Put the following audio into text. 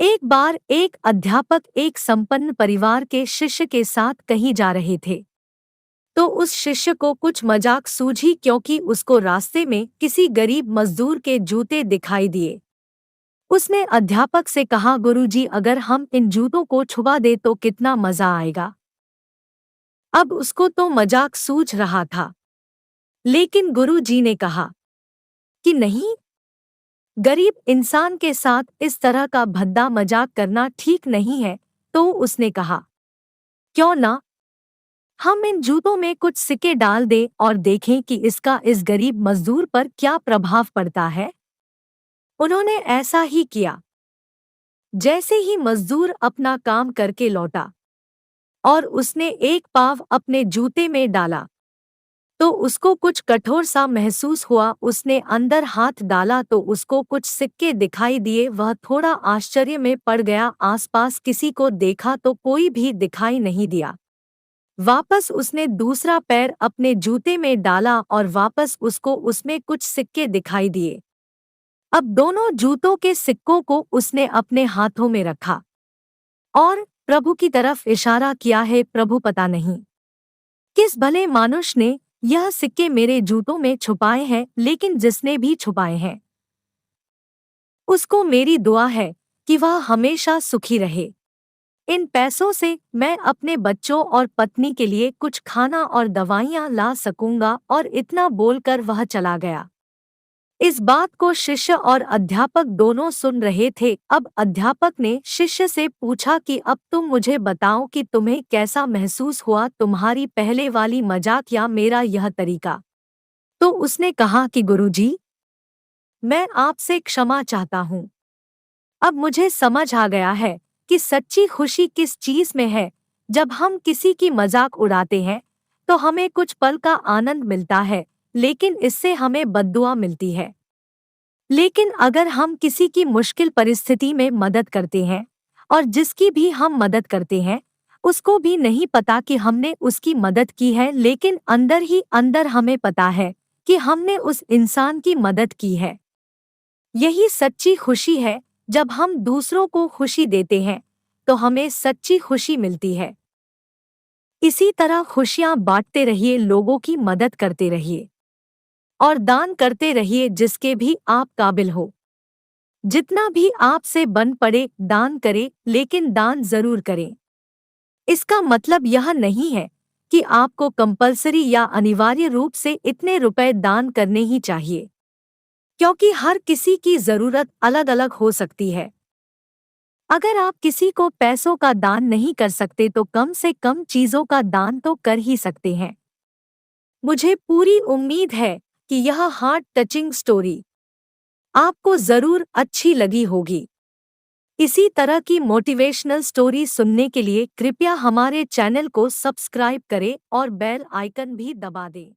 एक बार एक अध्यापक एक संपन्न परिवार के शिष्य के साथ कहीं जा रहे थे। तो उस शिष्य को कुछ मजाक सूझी क्योंकि उसको रास्ते में किसी गरीब मजदूर के जूते दिखाई दिए। उसने अध्यापक से कहा, गुरुजी, अगर हम इन जूतों को छुपा दे तो कितना मजा आएगा। अब उसको तो मजाक सूझ रहा था, लेकिन गुरुजी ने कहा कि नहीं, गरीब इंसान के साथ इस तरह का भद्दा मजाक करना ठीक नहीं है। तो उसने कहा, क्यों ना हम इन जूतों में कुछ सिक्के डाल दें और देखें कि इसका इस गरीब मजदूर पर क्या प्रभाव पड़ता है। उन्होंने ऐसा ही किया। जैसे ही मजदूर अपना काम करके लौटा और उसने एक पाव अपने जूते में डाला, तो उसको कुछ कठोर सा महसूस हुआ। उसने अंदर हाथ डाला तो उसको कुछ सिक्के दिखाई दिए। वह थोड़ा आश्चर्य में पड़ गया। आसपास किसी को देखा तो कोई भी दिखाई नहीं दिया। वापस उसने दूसरा पैर अपने जूते में डाला और वापस उसको उसमें कुछ सिक्के दिखाई दिए। अब दोनों जूतों के सिक्कों को उसने अपने हाथों में रखा और प्रभु की तरफ इशारा किया है, प्रभु, पता नहीं किस भले मानुष ने यह सिक्के मेरे जूतों में छुपाए हैं, लेकिन जिसने भी छुपाए हैं उसको मेरी दुआ है कि वह हमेशा सुखी रहे। इन पैसों से मैं अपने बच्चों और पत्नी के लिए कुछ खाना और दवाइयाँ ला सकूंगा। और इतना बोलकर वह चला गया। इस बात को शिष्य और अध्यापक दोनों सुन रहे थे। अब अध्यापक ने शिष्य से पूछा कि अब तुम मुझे बताओ कि तुम्हें कैसा महसूस हुआ, तुम्हारी पहले वाली मजाक या मेरा यह तरीका। तो उसने कहा कि गुरुजी, मैं आपसे क्षमा चाहता हूँ। अब मुझे समझ आ गया है कि सच्ची खुशी किस चीज में है। जब हम किसी की मजाक उड़ाते हैं तो हमें कुछ पल का आनंद मिलता है, लेकिन इससे हमें बद्दुआ मिलती है। लेकिन अगर हम किसी की मुश्किल परिस्थिति में मदद करते हैं और जिसकी भी हम मदद करते हैं उसको भी नहीं पता कि हमने उसकी मदद की है, लेकिन अंदर ही अंदर हमें पता है कि हमने उस इंसान की मदद की है। यही सच्ची खुशी है। जब हम दूसरों को खुशी देते हैं तो हमें सच्ची खुशी मिलती है। इसी तरह खुशियां बांटते रहिए, लोगों की मदद करते रहिए और दान करते रहिए जिसके भी आप काबिल हो। जितना भी आपसे बन पड़े दान करें, लेकिन दान जरूर करें। इसका मतलब यह नहीं है कि आपको कंपल्सरी या अनिवार्य रूप से इतने रुपए दान करने ही चाहिए, क्योंकि हर किसी की जरूरत अलग अलग हो सकती है। अगर आप किसी को पैसों का दान नहीं कर सकते तो कम से कम चीजों का दान तो कर ही सकते हैं। मुझे पूरी उम्मीद है कि यह हार्ट टचिंग स्टोरी आपको जरूर अच्छी लगी होगी। इसी तरह की मोटिवेशनल स्टोरी सुनने के लिए कृपया हमारे चैनल को सब्सक्राइब करें और बेल आइकन भी दबा दें।